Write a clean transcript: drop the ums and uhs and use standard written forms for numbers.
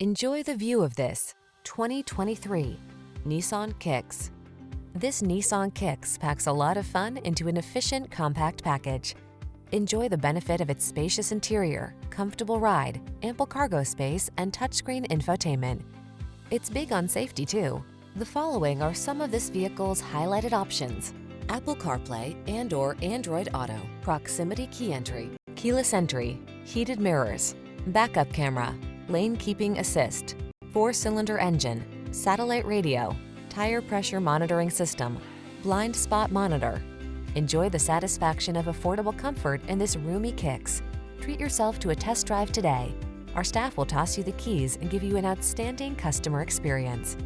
Enjoy the view of this 2023 Nissan Kicks. This Nissan Kicks packs a lot of fun into an efficient, compact package. Enjoy the benefit of its spacious interior, comfortable ride, ample cargo space, and touchscreen infotainment. It's big on safety, too. The following are some of this vehicle's highlighted options: Apple CarPlay and/or Android Auto, proximity key entry, keyless entry, heated mirrors, backup camera, lane keeping assist, 4-cylinder engine, satellite radio, tire pressure monitoring system, blind spot monitor. Enjoy the satisfaction of affordable comfort in this roomy Kicks. Treat yourself to a test drive today. Our staff will toss you the keys and give you an outstanding customer experience.